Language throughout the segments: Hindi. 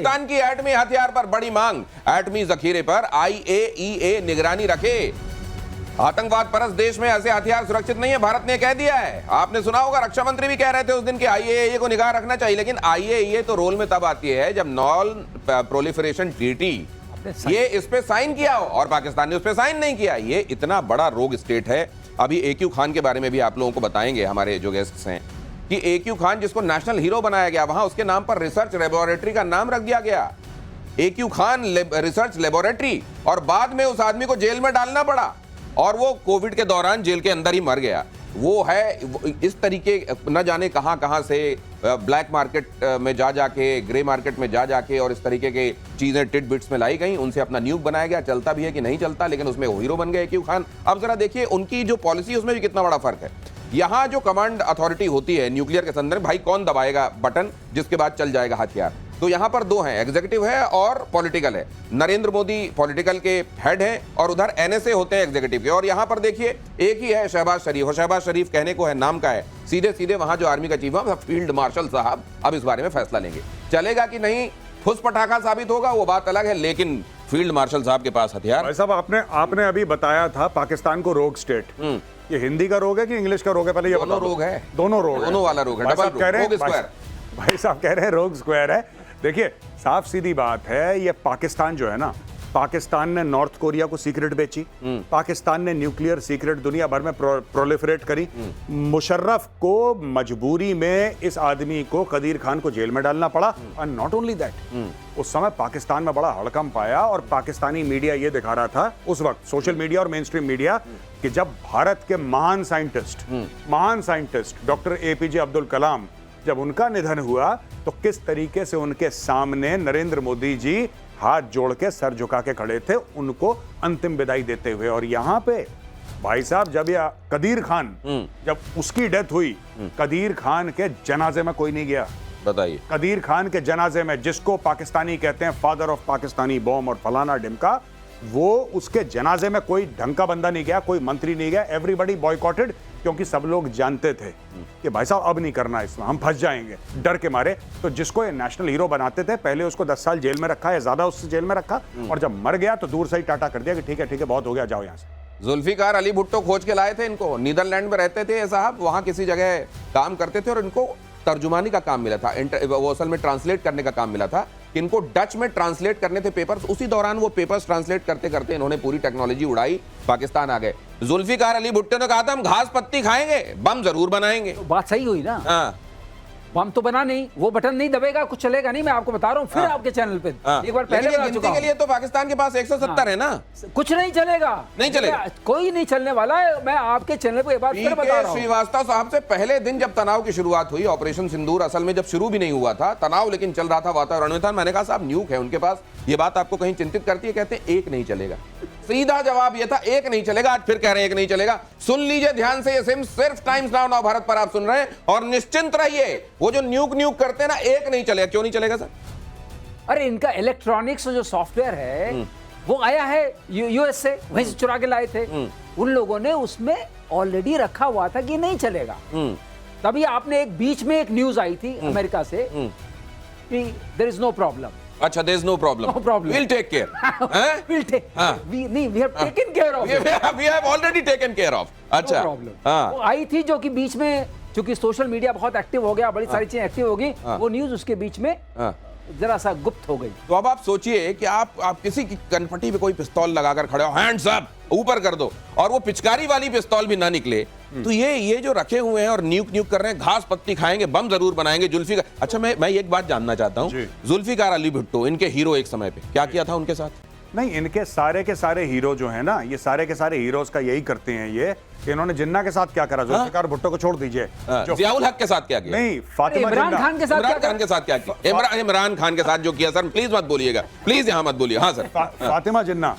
पाकिस्तान की एटमी हथियार पर बड़ी मांग, एटमी जखीरे पर IAEA निगरानी रखे। आतंकवाद परस्त देश में ऐसे हथियार सुरक्षित नहीं है, भारत ने कह दिया है। आपने सुना होगा, रक्षा मंत्री भी कह रहे थे उस दिन कि IAEA को निगाह रखना चाहिए, लेकिन IAEA तो रोल में तब आती है जब नॉन प्रोलिफरेशन ट्रीटी ये इस पे साइन किया हो, और पाकिस्तान ने उस पे साइन नहीं किया। ये इतना बड़ा रोग स्टेट है। अभी AQ खान के बारे में भी आप लोगों को बताएंगे हमारे जो गेस्ट्स हैं, कि AQ खान जिसको नेशनल हीरो बनाया गया, वहां उसके नाम पर रिसर्च लेबोरेटरी का नाम रख दिया गया, AQ खान रिसर्च लेबोरेटरी, और बाद में उस आदमी को जेल में डालना पड़ा, और वो कोविड के दौरान जेल के अंदर ही मर गया। वो है इस तरीके, न जाने कहां कहां से ब्लैक मार्केट में जा जाके, ग्रे मार्केट में जा जाके, और इस तरीके के चीजें टिट बिट्स में लाई गई, उनसे अपना न्यूक बनाया गया। चलता भी है कि नहीं चलता, लेकिन उसमें वो हीरो बन गए AQ खान। अब जरा देखिए उनकी जो पॉलिसी, उसमें भी कितना बड़ा फर्क है। यहां जो कमांड अथॉरिटी होती है न्यूक्लियर के संदर्भ में, भाई कौन दबाएगा बटन जिसके बाद चल जाएगा हथियार, तो यहां पर दो हैं, एग्जीक्यूटिव है और पॉलिटिकल है। नरेंद्र मोदी पॉलिटिकल के हेड हैं और उधर NSA होते हैं एग्जीक्यूटिव के। और यहां पर देखिए एक ही है, शहबाज शरीफ, और शहबाज शरीफ कहने को है, नाम का है, सीधे सीधे वहां जो आर्मी का चीफ है फील्ड मार्शल साहब अब इस बारे में फैसला लेंगे। चलेगा कि नहीं, फुस पटाखा साबित होगा, वो बात अलग है, लेकिन फील्ड मार्शल साहब के पास हथियार। भाई साहब, आपने अभी बताया था पाकिस्तान को रोग स्टेट, ये हिंदी का रोग है कि इंग्लिश का रोग है? पहले ये दोनों रोग है, दोनों रोग, दोनों वाला रोग है, डबल रोग स्क्वायर। भाई साहब कह रहे हैं रोग स्क्वायर है। देखिए साफ सीधी बात है, ये पाकिस्तान जो है ना, पाकिस्तान ने नॉर्थ कोरिया को सीक्रेट बेची, पाकिस्तान ने न्यूक्लियर सीक्रेट दुनिया भर में प्रोलिफरेट करी। मुशर्रफ को मजबूरी में इस आदमी को, कदीर खान को जेल में डालना पड़ा। एंड नॉट ओनली दैट, उस समय पाकिस्तान में बड़ा हड़कंप आया और पाकिस्तानी मीडिया ये दिखा रहा था उस वक्त, सोशल मीडिया और मेन स्ट्रीम मीडिया, कि जब भारत के महान scientist doctor APJ Abdul Kalam, जब उनका निधन हुआ तो किस तरीके से उनके सामने नरेंद्र मोदी जी हाथ जोड़ के सर झुका के खड़े थे उनको अंतिम विदाई देते हुए। और यहां पे भाई साहब, जब यह कदीर खान, जब उसकी डेथ हुई, कदीर खान के जनाजे में कोई नहीं गया। बताइए, कदीर खान के जनाजे में, जिसको पाकिस्तानी कहते हैं फादर ऑफ पाकिस्तानी बॉम्ब और फलाना ढिमका, वो उसके जनाजे में कोई ढंग का बंदा नहीं गया, कोई मंत्री नहीं गया। एवरीबॉडी बॉयकॉटेड, क्योंकि सब लोग जानते थे कि भाई साहब अब नहीं करना, इसमें हम फंस जाएंगे, डर के मारे। तो जिसको ये नेशनल हीरो बनाते थे, पहले उसको 10 साल जेल में रखा, या ज्यादा उससे जेल में रखा, और जब मर गया तो दूर से ही टाटा कर दिया कि ठीक है बहुत हो गया, जाओ यहां से। जुल्फिकार अली भुट्टो खोज के लाए थे इनको, नीदरलैंड में रहते थे साहब, वहां किसी जगह काम करते थे और इनको तर्जुमानी का काम मिला था, वो असल में ट्रांसलेट करने का काम मिला था, कि इनको डच में ट्रांसलेट करने थे पेपर्स। उसी दौरान वो पेपर्स ट्रांसलेट करते करते इन्होंने पूरी टेक्नोलॉजी उड़ाई, पाकिस्तान आ गए। जुल्फिकार अली भुट्टो ने कहा था हम घास पत्ती खाएंगे, बम जरूर बनाएंगे। तो बात सही हुई ना। हाँ, बम तो बना नहीं, वो बटन नहीं दबेगा, कुछ चलेगा नहीं। मैं आपको बता रहा हूँ फिर आपके चैनल पे एक बार पहले बता चुका हूं। के लिए तो पाकिस्तान के पास 170 है ना, कुछ नहीं चलेगा, नहीं चलेगा, कोई नहीं चलने वाला है। मैं आपके चैनल पे एक बार फिर बता रहा हूं। श्रीवास्तव साहब से पहले दिन जब तनाव की शुरुआत हुई, ऑपरेशन सिंदूर असल में जब शुरू भी नहीं हुआ था, तनाव लेकिन चल रहा था, वातावरण में था। मैंने कहा साहब न्यूक है उनके पास, ये बात आपको कहीं चिंतित करती है? कहते हैं एक नहीं चलेगा। सीधा जवाब ये था, एक नहीं चलेगा। आज फिर कह रहे हैं एक नहीं चलेगा। सुन लीजिए ध्यान से, ये सिर्फ टाइम्स नाउ भारत पर आप सुन रहे हैं, और निश्चिंत रहिए, वो जो न्यूक करते हैं ना, एक नहीं चलेगा। क्यों नहीं चलेगा सर? अरे इनका इलेक्ट्रॉनिक्स जो सॉफ्टवेयर है वो आया है US से, वहीं से चुरा के लाए थे। उन लोगों ने उसमें ऑलरेडी रखा हुआ था कि नहीं चलेगा। तभी आपने एक बीच में एक न्यूज आई थी अमेरिका से कि देयर इज नो प्रॉब्लम। अच्छा, there is no problem. No problem. We'll take care. We'll take. We have taken care of. We have already taken care of. अच्छा. No problem. वो आई थी जो कि बीच में, चूंकि सोशल मीडिया बहुत एक्टिव हो गया, बड़ी सारी चीजें एक्टिव हो गई, वो न्यूज उसके बीच में जरा सा गुप्त हो गई। तो अब आप सोचिए कि आप किसी की कनपटी पे कोई पिस्तौल लगाकर खड़े हो, हैंड्स अप, ऊपर कर दो, और वो पिचकारी वाली पिस्तौल भी ना निकले, तो ये जो रखे हुए हैं और न्यूक कर रहे हैं, घास पत्ती खाएंगे, बम जरूर बनाएंगे। जुल्फिकार, अच्छा मैं एक बात जानना चाहता हूँ, जुल्फिकार अली भुट्टो इनके हीरो एक समय पे क्या किया था उनके साथ? नहीं, इनके सारे के सारे हीरो जो है ना, ये सारे के सारे हीरोज का यही करते हैं ये, कि इन्होंने जिन्ना के साथ क्या करा। जुल्फिकार भुट्टो को छोड़ दीजिए, जियाउल हक के साथ क्या किया? नहीं, फातिमा इमरान खान के साथ क्या किया? इमरान खान के साथ जो किया, सर प्लीज मत बोलिएगा, प्लीज यहाँ मत बोलिए। हाँ सर, फातिमा जिन्ना,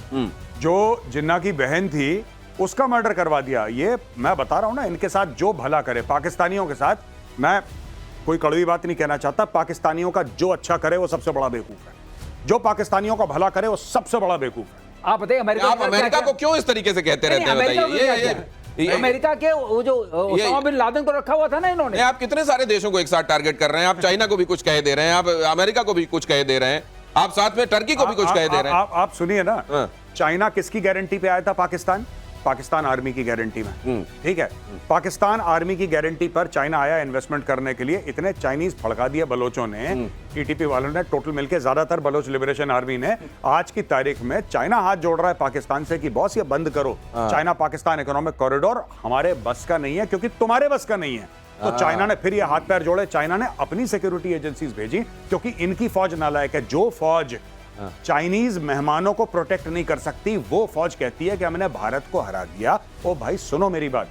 जो जिन्ना की बहन थी, उसका मर्डर करवा दिया। ये मैं बता रहा हूं ना, इनके साथ जो भला करे पाकिस्तानियों के साथ, मैं कोई कड़वी बात नहीं कहना चाहता, पाकिस्तानियों का जो अच्छा करे वो सबसे बड़ा बेवकूफ है, जो पाकिस्तानियों का भला करे वो सबसे बड़ा बेवकूफ है। आप बताइए अमेरिका को क्यों इस तरीके से कहते रहते हैं? बताइए, अमेरिका के वो जो ओसामा बिन लादेन को रखा हुआ था ना इन्होंने। नहीं, आप कितने सारे देशों को एक साथ टारगेट कर रहे हैं। आप चाइना को भी कुछ कह दे रहे हैं, आप अमेरिका को भी कुछ कह दे रहे हैं, आप साथ में टर्की को भी कुछ कह दे रहे हैं। आप सुनिए ना, हाँ। चाइना किसकी गारंटी पे आया था? पाकिस्तान आर्मी की गारंटी में। ठीक है, पाकिस्तान आर्मी की गारंटी पर चाइना आया इन्वेस्टमेंट करने के लिए। इतने चाइनीज फड़का दिए बलोचों ने, टीटीपी वालों ने, टोटल मिलके ज्यादातर बलोच लिबरेशन आर्मी ने। आज की तारीख में चाइना हाथ जोड़ रहा है पाकिस्तान से कि बॉस ये बंद करो, चाइना पाकिस्तान इकोनॉमिक कॉरिडोर हमारे बस का नहीं है, क्योंकि तुम्हारे बस का नहीं है। तो चाइना ने फिर ये हाथ पैर जोड़े, चाइना ने अपनी सिक्योरिटी एजेंसीज भेजी, क्योंकि इनकी फौज नालायक है। जो फौज चाइनीज मेहमानों को प्रोटेक्ट नहीं कर सकती, वो फौज कहती है कि हमने भारत को हरा दिया। ओ भाई सुनो मेरी बात,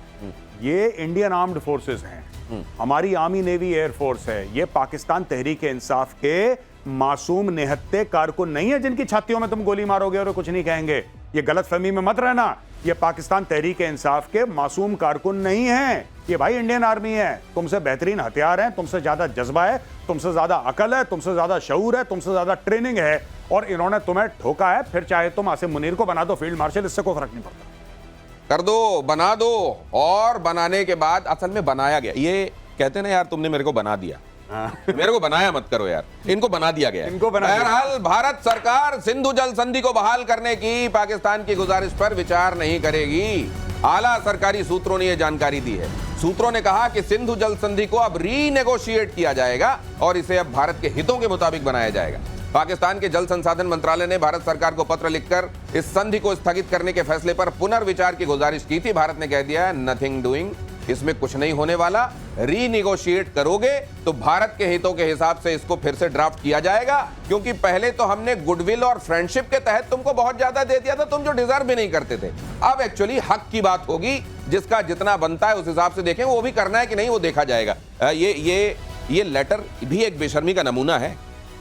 ये इंडियन आर्म्ड फोर्सेस हैं, हमारी आर्मी नेवी एयरफोर्स है। ये पाकिस्तान तहरीक इंसाफ के मासूम निहत्ते कारकुन नहीं है जिनकी छातियों में तुम गोली मारोगे और कुछ नहीं कहेंगे। ये गलतफहमी में मत रहना, ये पाकिस्तान तहरीक इंसाफ के मासूम कारकुन नहीं हैं। ये भाई इंडियन आर्मी है, तुमसे बेहतरीन हथियार हैं, तुमसे ज्यादा जज्बा है, तुमसे ज्यादा अकल है, तुमसे ज्यादा शऊर है, तुमसे ज्यादा ट्रेनिंग है, और इन्होंने तुम्हें ठोका है। फिर चाहे तुम आसिम मुनीर को बना दो फील्ड मार्शल, इससे कोई फर्क नहीं पड़ता। कर दो, बना दो, और बनाने के बाद असल में बनाया गया। ये कहते ना यार तुमने मेरे को बना दिया, मेरे को बनाया मत करो यार, इनको बना दिया गया। इनको बना दिया। बहरहाल भारत सरकार सिंधु जल संधि को बहाल करने की पाकिस्तान की गुजारिश पर विचार नहीं करेगी। आला सरकारी सूत्रों ने यह जानकारी दी है। सूत्रों ने कहा कि सिंधु जल संधि को अब रीनेगोशिएट किया जाएगा और इसे अब भारत के हितों के मुताबिक बनाया जाएगा। पाकिस्तान के जल संसाधन मंत्रालय ने भारत सरकार को पत्र लिखकर इस संधि को स्थगित करने के फैसले पर पुनर्विचार की गुजारिश की थी। भारत ने कह दिया है नथिंग डूइंग, इसमें कुछ नहीं होने वाला। रीनिगोशिएट करोगे तो भारत के हितों के हिसाब से इसको फिर से ड्राफ्ट किया जाएगा, क्योंकि पहले तो हमने गुडविल और फ्रेंडशिप के तहत तुमको बहुत ज्यादा दे दिया था, तुम जो डिजर्व भी नहीं करते थे। अब एक्चुअली हक की बात होगी, जिसका जितना बनता है उस हिसाब से देखें, वो भी करना है कि नहीं वो देखा जाएगा। ये लेटर भी एक बेशर्मी का नमूना है।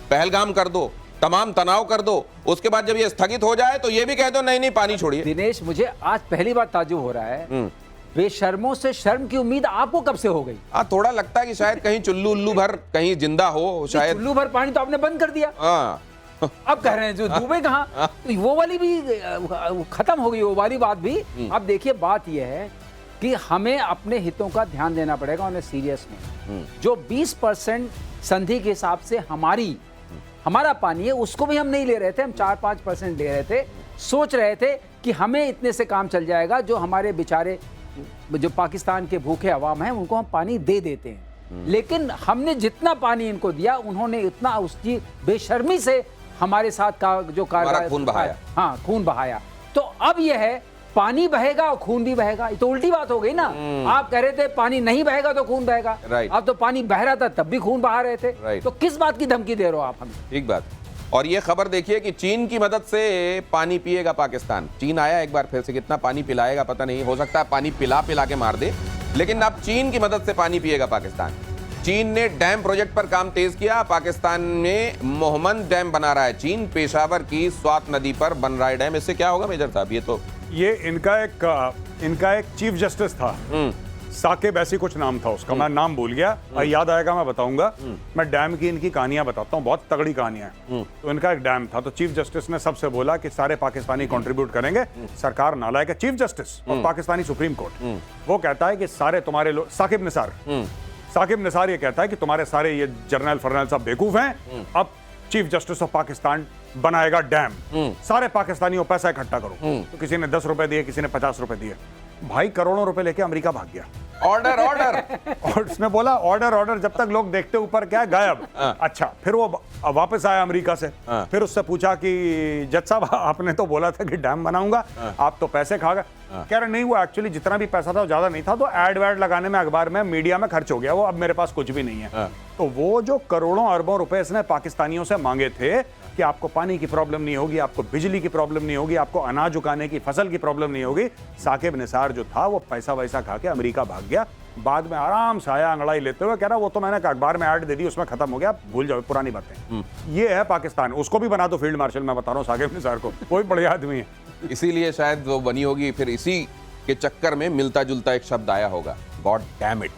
पहलगाम कर दो, तमाम तनाव कर दो, उसके बाद जब ये स्थगित हो जाए तो ये भी कह दो नहीं नहीं पानी छोड़िए। दिनेश, मुझे आज पहली बार ताज्जुब हो रहा है, बेशर्मों से शर्म की उम्मीद आपको कब से हो गई? थोड़ा लगता है कि शायद कहीं चुल्लू उल्लू भर कहीं जिंदा हो, शायद चुल्लू भर पानी तो आपने बंद कर दिया। अब कह रहे हैं जो डूबे कहाँ, तो वो वाली भी खत्म हो गई, वो वाली बात भी। अब देखिए, बात यह है कि हमें अपने हितों का ध्यान देना पड़ेगा, उन्हें सीरियस में। जो 20% संधि के हिसाब से हमारा पानी है, उसको भी हम नहीं ले रहे थे, हम 4-5% ले रहे थे। सोच रहे थे कि हमें इतने से काम चल जाएगा, जो हमारे बेचारे जो पाकिस्तान के भूखे अवाम हैं उनको हम पानी दे देते हैं। लेकिन हमने जितना पानी इनको दिया, उन्होंने इतना उसकी बेशर्मी से हमारे साथ का जो कार्य खून बहाया। हाँ, खून बहाया। तो अब यह है, पानी बहेगा और खून भी बहेगा। ये तो उल्टी बात हो गई ना। आप कह रहे थे पानी नहीं बहेगा तो खून बहेगा, अब तो पानी बह रहा था तब भी खून बहा रहे थे। तो किस बात की धमकी दे रहे हो आप हमें? ठीक बात। और ये खबर देखिए कि चीन की मदद से पानी पिएगा पाकिस्तान। चीन आया एक बार फिर से, कितना पानी पिलाएगा पता नहीं, हो सकता है पानी पिला पिला के मार दे, लेकिन अब चीन की मदद से पानी पिएगा पाकिस्तान। चीन ने डैम प्रोजेक्ट पर काम तेज किया। पाकिस्तान में मोहम्मद डैम बना रहा है चीन, पेशावर की स्वात नदी पर बन रहा है डैम। इससे क्या होगा मेजर साहब? ये इनका एक चीफ जस्टिस था, साकिब ऐसी कुछ नाम था उसका, मैं नाम भूल गया, याद आएगा मैं बताऊंगा। मैं डैम की इनकी कहानियां बताता हूँ, बहुत तगड़ी कहानियां हैं। तो इनका एक डैम था, तो चीफ जस्टिस ने सबसे बोला कि सारे पाकिस्तानी कंट्रीब्यूट करेंगे। सरकार नालायक है, चीफ जस्टिस और पाकिस्तानी सुप्रीम कोर्ट, वो कहता है कि सारे तुम्हारे लोग, साकिब निसार ये कहता है कि तुम्हारे सारे ये जर्नल फर्नल सब बेवकूफ हैं। अब चीफ जस्टिस ऑफ पाकिस्तान बनाएगा डैम, सारे पाकिस्तानियों पैसा इकट्ठा करो। तो किसी ने 10 रुपए दिए, किसी ने 50 रुपए दिए। भाई करोड़ों रुपए लेके अमेरिका भाग गया। ऑर्डर और उसने बोला ऑर्डर, जब तक लोग देखते ऊपर क्या गायब। अच्छा, फिर वो वापस आया अमेरिका से, फिर उससे पूछा कि जज साहब आपने तो बोला था कि डैम बनाऊंगा, आप तो पैसे खा गए। कह रहे नहीं, वो एक्चुअली जितना भी पैसा था वो ज्यादा नहीं था, तो एड वैड लगाने में, अखबार में, मीडिया में खर्च हो गया, वो अब मेरे पास कुछ भी नहीं है। तो वो जो करोड़ों अरबों रुपए इसने पाकिस्तानियों से मांगे थे कि आपको पानी की प्रॉब्लम नहीं होगी, आपको बिजली की प्रॉब्लम नहीं होगी, आपको अनाज उगाने की फसल की प्रॉब्लम नहीं होगी, साकिब निसार जो था वो पैसा वैसा खा के अमेरिका भाग गया। बाद में आराम से आया अंगड़ाई लेते हुए, कह रहा वो तो मैंने अखबार में ऐड दे दी, उसमें खत्म हो गया, भूल जाओ पुरानी बातें। ये है पाकिस्तान, उसको भी बना दो फील्ड मार्शल, मैं बता रहा हूँ साकिब निसार को, वो भी बढ़िया आदमी है। इसीलिए शायद वो बनी होगी, फिर इसी के चक्कर में मिलता जुलता एक शब्द आया होगा, गॉड डैम इट।